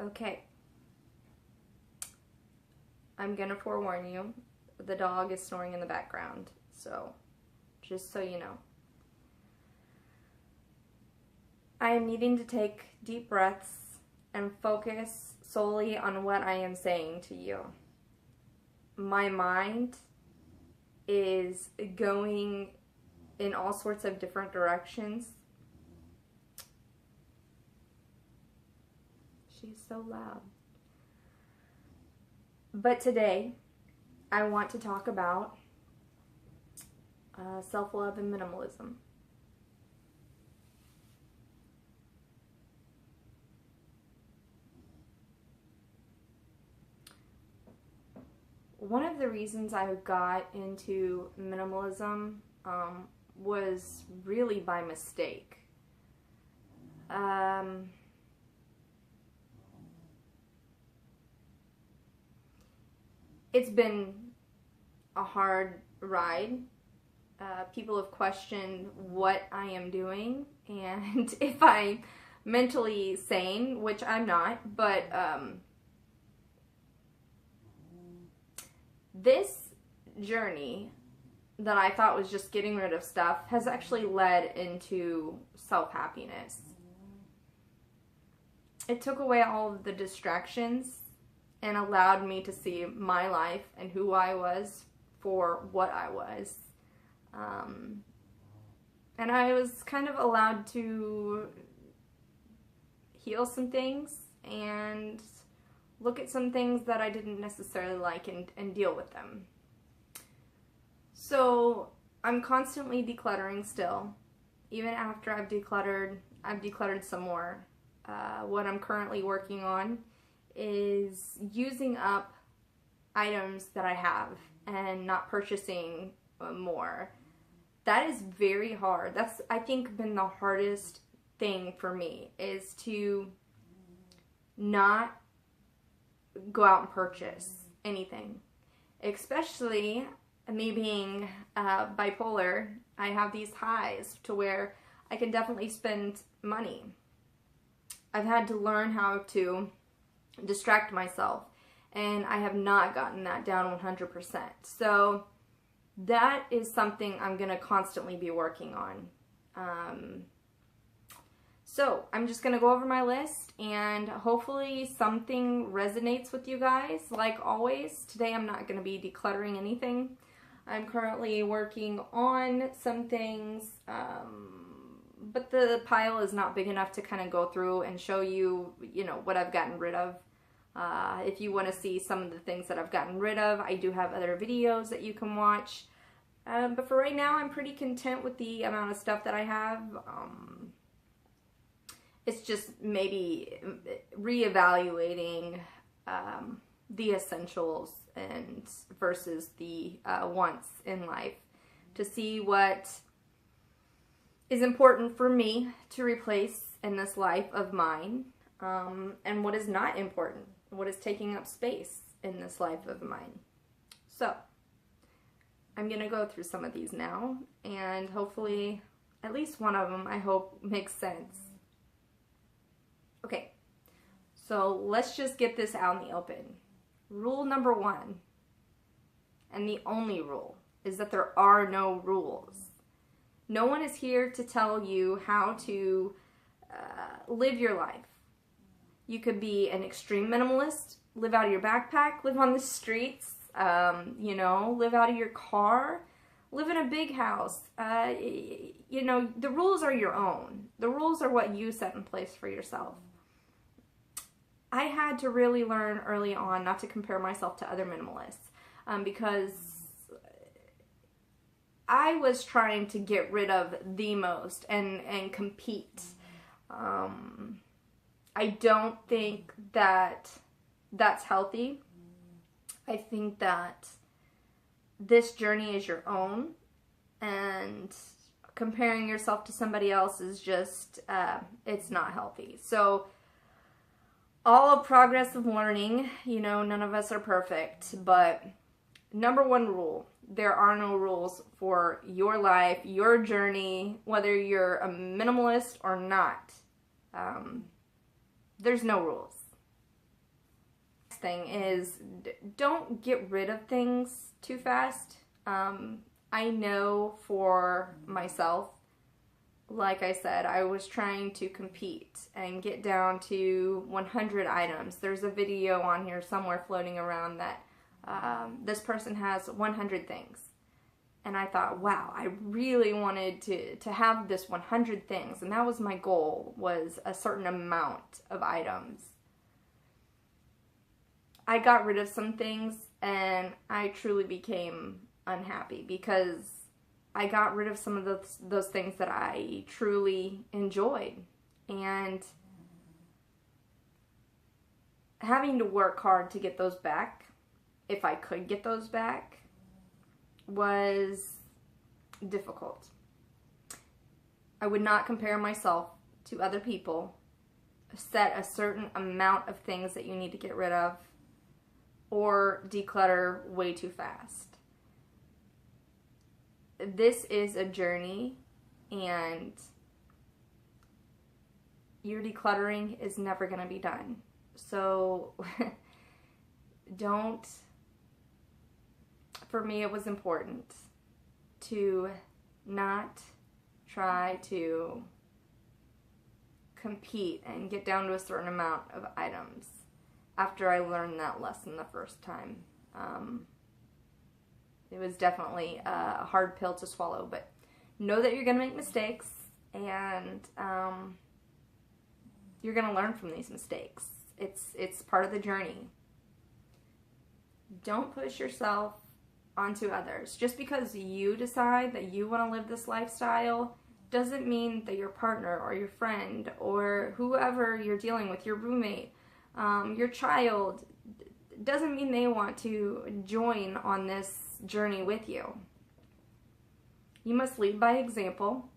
Okay. I'm gonna forewarn you, the dog is snoring in the background, so just so you know. I am needing to take deep breaths and focus solely on what I am saying to you. My mind is going in all sorts of different directions. She's so loud. But today, I want to talk about self-love and minimalism. One of the reasons I got into minimalism was really by mistake. It's been a hard ride. People have questioned what I am doing and if I'm mentally sane, which I'm not, but this journey that I thought was just getting rid of stuff has actually led into self-happiness. It took away all of the distractions and allowed me to see my life and who I was for what I was. And I was kind of allowed to heal some things and look at some things that I didn't necessarily like and deal with them. So I'm constantly decluttering still. Even after I've decluttered some more. What I'm currently working on is using up items that I have and not purchasing more. That is very hard. That's, I think, been the hardest thing for me, is to not go out and purchase anything. Especially me being bipolar, I have these highs to where I can definitely spend money. I've had to learn how to distract myself, and I have not gotten that down 100%. So that is something I'm going to constantly be working on. So I'm just going to go over my list, and hopefully something resonates with you guys. Like always, today I'm not going to be decluttering anything. I'm currently working on some things, but the pile is not big enough to kind of go through and show you, what I've gotten rid of. If you want to see some of the things that I've gotten rid of, I do have other videos that you can watch. But for right now, I'm pretty content with the amount of stuff that I have. It's just maybe reevaluating the essentials and versus the wants in life, to see what is important for me to replace in this life of mine, and what is not important, what is taking up space in this life of mine. So I'm gonna go through some of these now, and hopefully at least one of them, I hope, makes sense. Okay, so let's just get this out in the open. Rule number 1, and the only rule, is that there are no rules. No one is here to tell you how to live your life. You could be an extreme minimalist, live out of your backpack, live on the streets, live out of your car, live in a big house. The rules are your own. The rules are what you set in place for yourself. I had to really learn early on not to compare myself to other minimalists, because I was trying to get rid of the most and compete. I don't think that that's healthy. I think that this journey is your own, and comparing yourself to somebody else is just, it's not healthy. So all of progress of learning, none of us are perfect, but number 1 rule, there are no rules for your life, your journey, whether you're a minimalist or not. There's no rules. thing is don't get rid of things too fast. I know for myself, like I said, I was trying to compete and get down to 100 items. There's a video on here somewhere floating around that this person has 100 things. And I thought, wow, I really wanted to have this 100 things. And that was my goal, was a certain amount of items. I got rid of some things and I truly became unhappy because I got rid of some of those things that I truly enjoyed. And having to work hard to get those back, if I could get those back, was difficult. I would not compare myself to other people. Set a certain amount of things that you need to get rid of, or declutter way too fast. This is a journey, and your decluttering is never going to be done. So don't. For me, it was important to not try to compete and get down to a certain amount of items after I learned that lesson the first time. It was definitely a hard pill to swallow, but know that you're going to make mistakes, and you're going to learn from these mistakes. It's part of the journey. Don't push yourself onto others. Just because you decide that you want to live this lifestyle doesn't mean that your partner or your friend or whoever you're dealing with, your roommate, your child, doesn't mean they want to join on this journey with you. You must lead by example,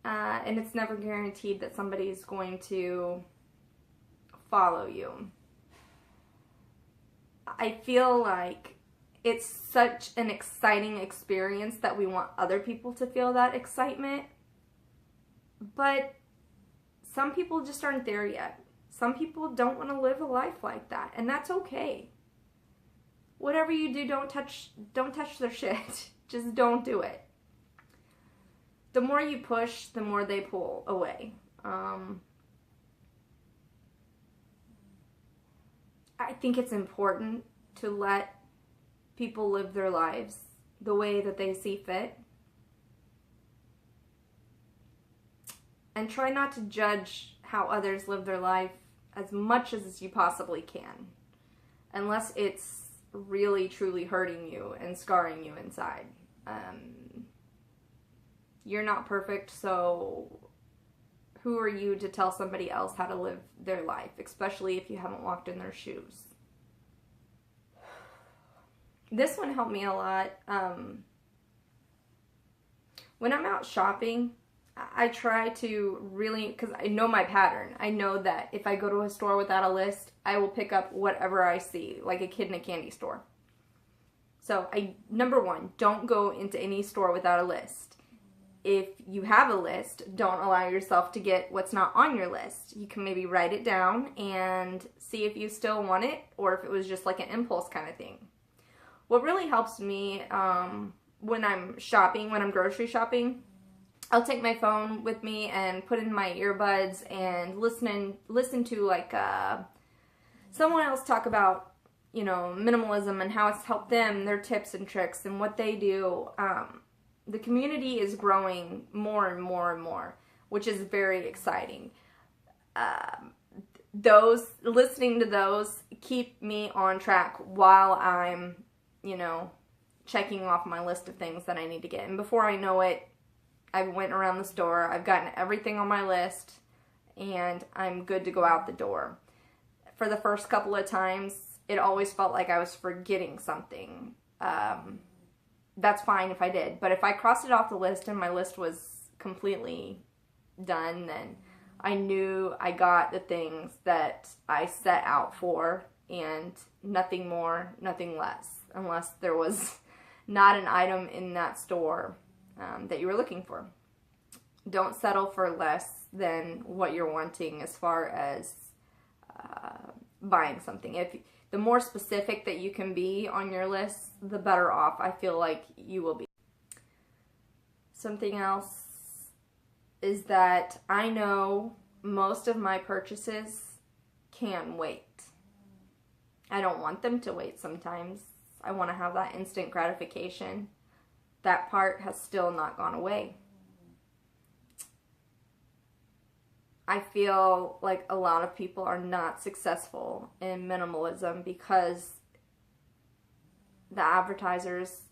and it's never guaranteed that somebody's going to follow you. I feel like it's such an exciting experience that we want other people to feel that excitement. But some people just aren't there yet. Some people don't want to live a life like that, and that's okay. Whatever you do, don't touch their shit. Just don't do it. The more you push, the more they pull away. I think it's important to let people live their lives the way that they see fit. And try not to judge how others live their life as much as you possibly can. Unless it's really, truly hurting you and scarring you inside. You're not perfect, so who are you to tell somebody else how to live their life, especially if you haven't walked in their shoes? This one helped me a lot. When I'm out shopping, I try to really, because I know my pattern. I know that if I go to a store without a list, I will pick up whatever I see, like a kid in a candy store. So, number one, don't go into any store without a list. If you have a list, don't allow yourself to get what's not on your list. You can maybe write it down and see if you still want it, or if it was just like an impulse kind of thing. What really helps me when I'm shopping, when I'm grocery shopping, I'll take my phone with me and put in my earbuds and listen to like someone else talk about, you know, minimalism and how it's helped them, their tips and tricks and what they do. The community is growing more and more and more, which is very exciting. Listening to those keep me on track while I'm, you know, checking off my list of things that I need to get. And before I know it, I went around the store, I've gotten everything on my list, and I'm good to go out the door. For the first couple of times, it always felt like I was forgetting something. That's fine if I did. But if I crossed it off the list and my list was completely done, then I knew I got the things that I set out for, and nothing more, nothing less, unless there was not an item in that store that you were looking for. Don't settle for less than what you're wanting as far as buying something. If the more specific that you can be on your list, the better off I feel like you will be. Something else is that I know most of my purchases can wait. I don't want them to wait sometimes. I want to have that instant gratification. That part has still not gone away. I feel like a lot of people are not successful in minimalism because the advertisers,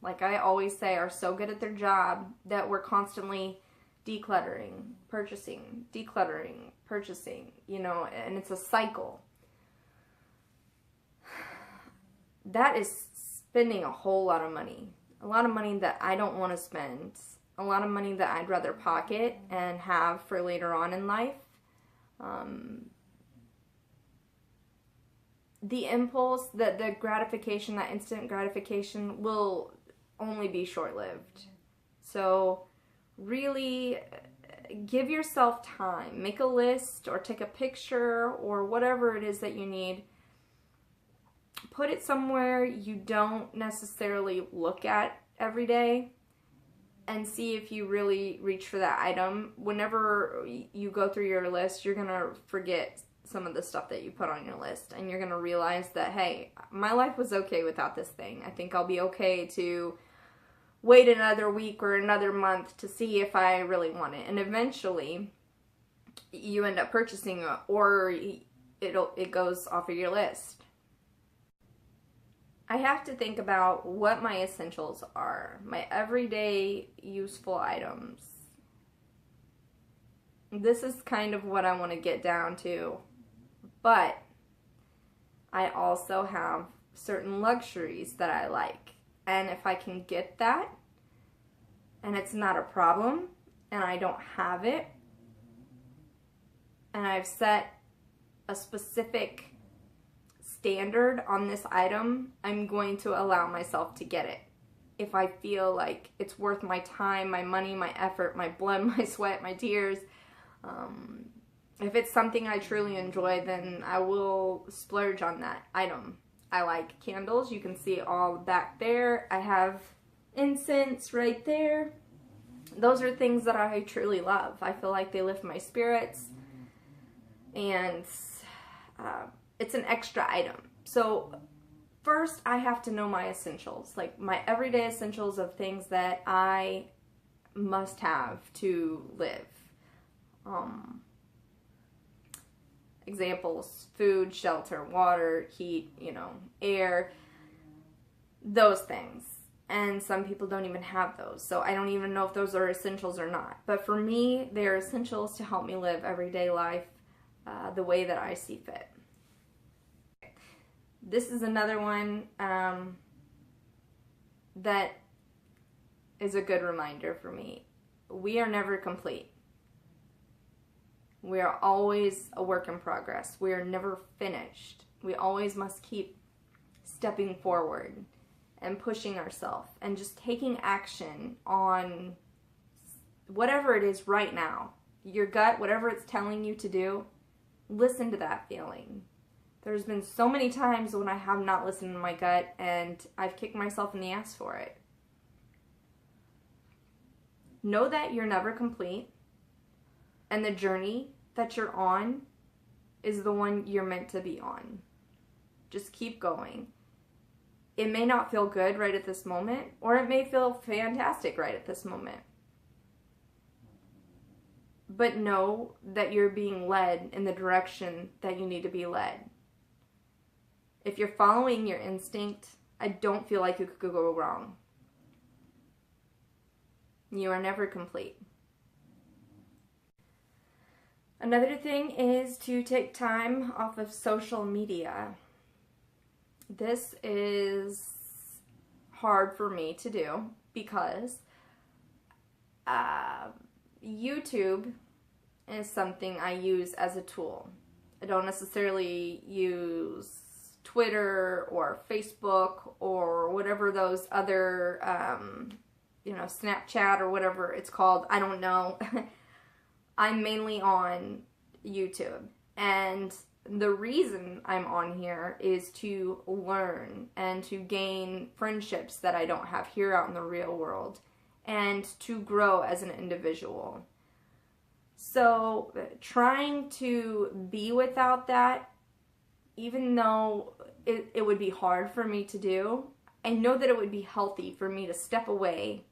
like I always say, are so good at their job that we're constantly decluttering, purchasing, you know, and it's a cycle. That is spending a whole lot of money. A lot of money that I don't want to spend. A lot of money that I'd rather pocket and have for later on in life. The impulse, the gratification, that instant gratification will only be short-lived. So really give yourself time. Make a list or take a picture or whatever it is that you need. Put it somewhere you don't necessarily look at every day and see if you really reach for that item. Whenever you go through your list, you're going to forget some of the stuff that you put on your list, and you're going to realize that, hey, my life was okay without this thing. I think I'll be okay to wait another week or another month to see if I really want it. And eventually you end up purchasing it, or it goes off of your list. I have to think about what my essentials are, my everyday useful items. This is kind of what I want to get down to, but I also have certain luxuries that I like. And if I can get that, and it's not a problem, and I don't have it, and I've set a specific standard on this item, I'm going to allow myself to get it. If I feel like it's worth my time, my money, my effort, my blood, my sweat, my tears, if it's something I truly enjoy, then I will splurge on that item. I like candles. You can see all back there. I have incense right there. Those are things that I truly love. I feel like they lift my spirits, and it's an extra item. So first I have to know my essentials, like my everyday essentials of things that I must have to live. Examples: food, shelter, water, heat, air, those things. And some people don't even have those, so I don't even know if those are essentials or not. But for me, they're essentials to help me live everyday life the way that I see fit. This is another one that is a good reminder for me. We are never complete. We are always a work in progress. We are never finished. We always must keep stepping forward and pushing ourselves and just taking action on whatever it is right now. Your gut, whatever it's telling you to do, listen to that feeling. There's been so many times when I have not listened to my gut and I've kicked myself in the ass for it. Know that you're never complete, and the journey that you're on is the one you're meant to be on. Just keep going. It may not feel good right at this moment, or it may feel fantastic right at this moment. But know that you're being led in the direction that you need to be led. If you're following your instinct, I don't feel like you could go wrong. You are never complete. Another thing is to take time off of social media. This is hard for me to do because YouTube is something I use as a tool. I don't necessarily use Twitter or Facebook or whatever those other, Snapchat or whatever it's called. I don't know. I'm mainly on YouTube, and the reason I'm on here is to learn and to gain friendships that I don't have here out in the real world, and to grow as an individual. So trying to be without that, even though it would be hard for me to do, I know that it would be healthy for me to step away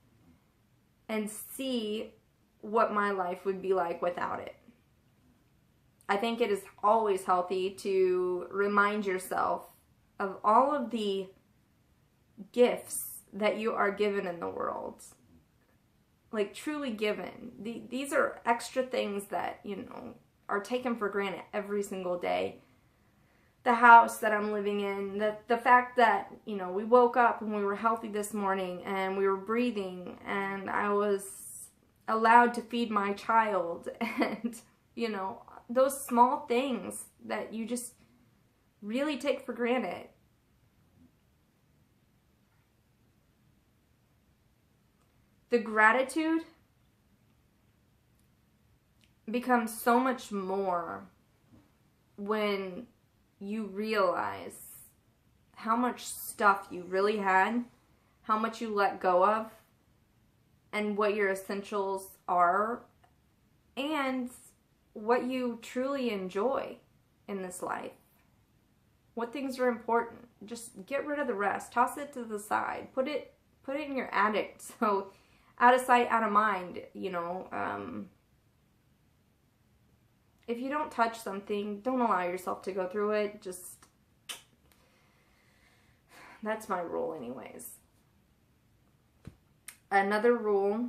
and see what my life would be like without it. I think it is always healthy to remind yourself of all of the gifts that you are given in the world. Like, truly given. These are extra things that, are taken for granted every single day. The house that I'm living in, the fact that, we woke up and we were healthy this morning and we were breathing and I was allowed to feed my child, and, those small things that you just really take for granted. The gratitude becomes so much more when you realize how much stuff you really had, how much you let go of, and what your essentials are, and what you truly enjoy in this life. What things are important. Just get rid of the rest. Toss it to the side. Put it in your attic. So out of sight, out of mind, if you don't touch something, don't allow yourself to go through it. Just, that's my rule anyways. Another rule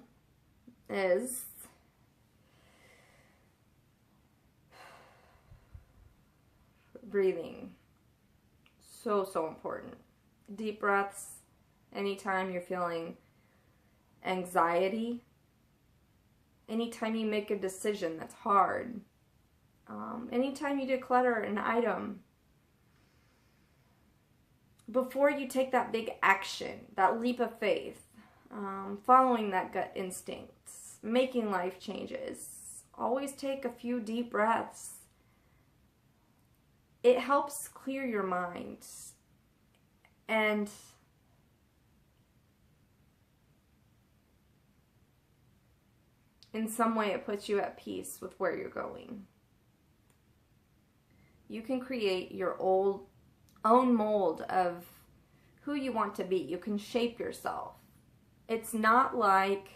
is breathing. So important. Deep breaths anytime you're feeling anxiety, anytime you make a decision that's hard, anytime you declutter an item, before you take that big action, that leap of faith, following that gut instinct, making life changes, always take a few deep breaths. It helps clear your mind, and in some way it puts you at peace with where you're going. You can create your own mold of who you want to be. You can shape yourself. It's not like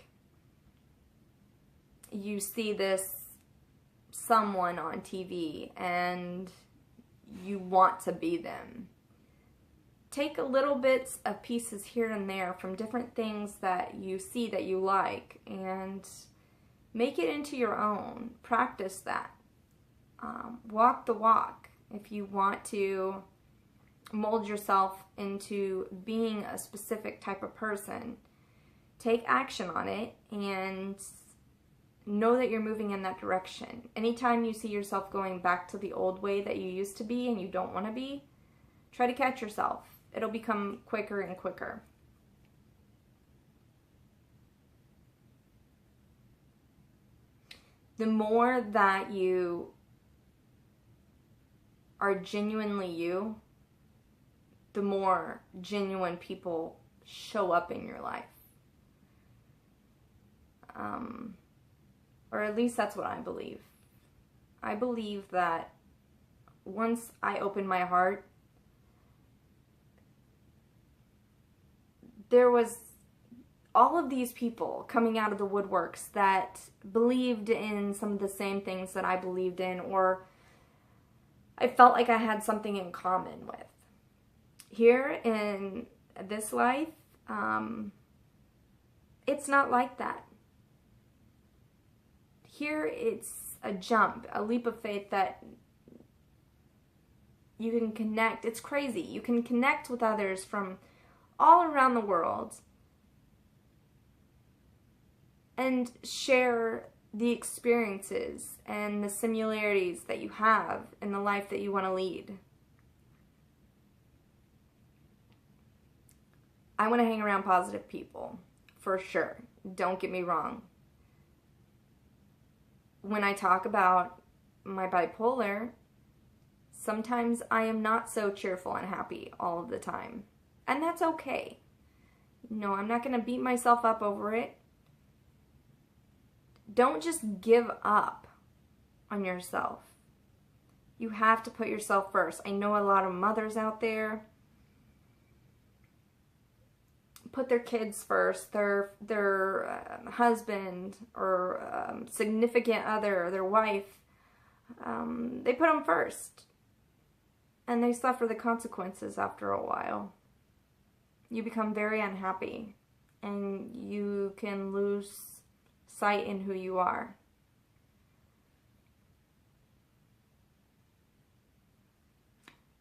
you see this someone on TV and you want to be them. Take a little bits of pieces here and there from different things that you see that you like and make it into your own. Practice that. Walk the walk. If you want to mold yourself into being a specific type of person, take action on it and know that you're moving in that direction. Anytime you see yourself going back to the old way that you used to be and you don't want to be, try to catch yourself. It'll become quicker and quicker. The more that you are genuinely you, the more genuine people show up in your life. Or at least that's what I believe. I believe that once I opened my heart, there was all of these people coming out of the woodworks that believed in some of the same things that I believed in, or I felt like I had something in common with. Here in this life, it's not like that. Here it's a jump, a leap of faith that you can connect. It's crazy. You can connect with others from all around the world and share the experiences and the similarities that you have in the life that you want to lead. I want to hang around positive people, for sure. Don't get me wrong. When I talk about my bipolar, Sometimes I am not so cheerful and happy all of the time. And that's okay. No, I'm not going to beat myself up over it. Don't just give up on yourself. You have to put yourself first. I know a lot of mothers out there put their kids first, their husband or significant other, their wife. They put them first. And they suffer the consequences after a while. You become very unhappy. And you can lose sight in who you are.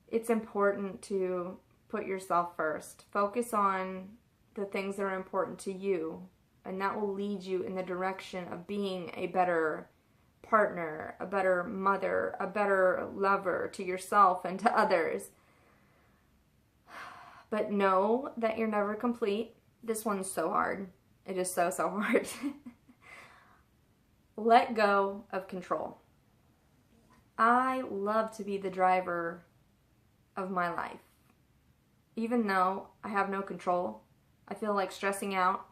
It's important to put yourself first. Focus on the things that are important to you. And that will lead you in the direction of being a better partner, a better mother, a better lover to yourself and to others. But know that you're never complete. This one's so hard. It is so hard. Let go of control. I love to be the driver of my life. Even though I have no control, I feel like stressing out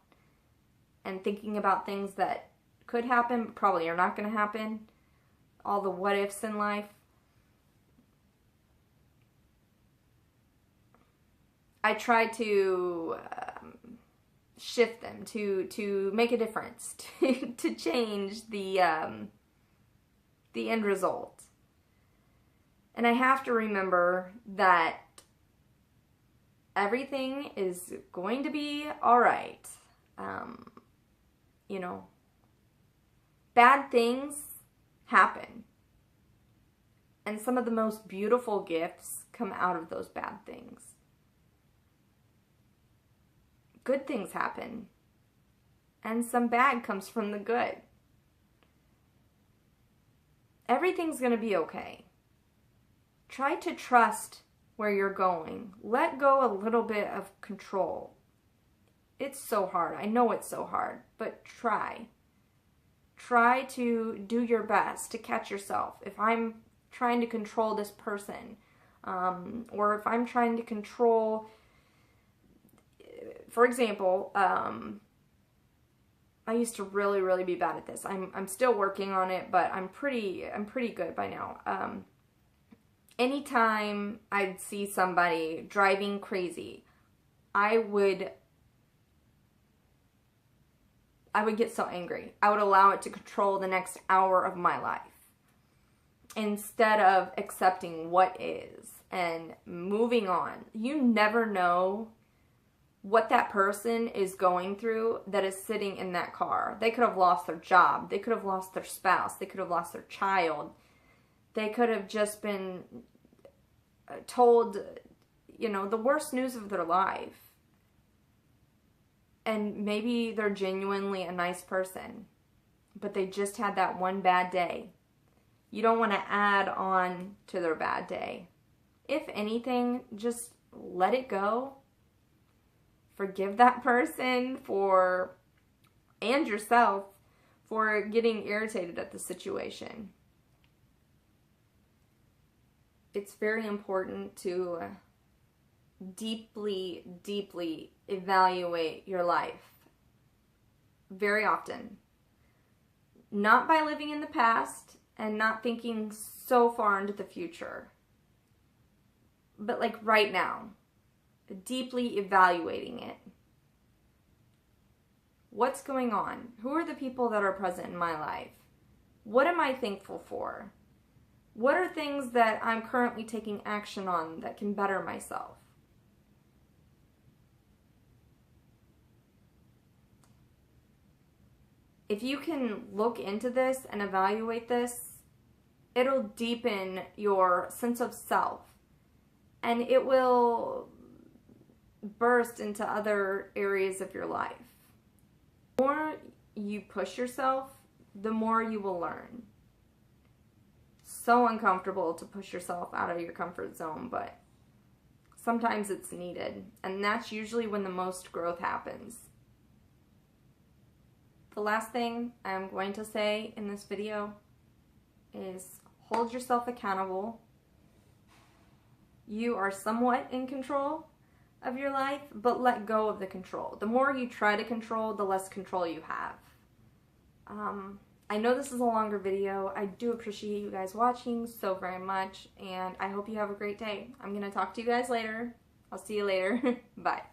and thinking about things that could happen, but probably are not going to happen. All the what ifs in life. I try to shift them to make a difference, to change the end result. And I have to remember that everything is going to be all right. You know, bad things happen. And some of the most beautiful gifts come out of those bad things. Good things happen. And some bad comes from the good. Everything's going to be okay. Try to trust where you're going. Let go a little bit of control. It's so hard. I know it's so hard, but try. Try to do your best to catch yourself. If I'm trying to control this person, or if I'm trying to control, for example, I used to really be bad at this. I'm still working on it, but I'm pretty good by now. Anytime I'd see somebody driving crazy, I would get so angry. I would allow it to control the next hour of my life instead of accepting what is and moving on. You never know what that person is going through that is sitting in that car. They could have lost their job. They could have lost their spouse. They could have lost their child. They could have just been told, you know, the worst news of their life. And maybe they're genuinely a nice person, but they just had that one bad day. You don't want to add on to their bad day. If anything, just let it go. Forgive that person and yourself for getting irritated at the situation. It's very important to deeply evaluate your life very often. Not by living in the past and not thinking so far into the future, but like right now, deeply evaluating it. What's going on? Who are the people that are present in my life? What am I thankful for? What are things that I'm currently taking action on that can better myself? If you can look into this and evaluate this, it'll deepen your sense of self. And it will burst into other areas of your life. The more you push yourself, the more you will learn. So uncomfortable to push yourself out of your comfort zone, but sometimes it's needed. And that's usually when the most growth happens. The last thing I'm going to say in this video is hold yourself accountable you are somewhat in control of your life, but let go of the control. The more you try to control, the less control you have. I know this is a longer video. I do appreciate you guys watching so very much, and I hope you have a great day. I'm going to talk to you guys later. I'll see you later. Bye.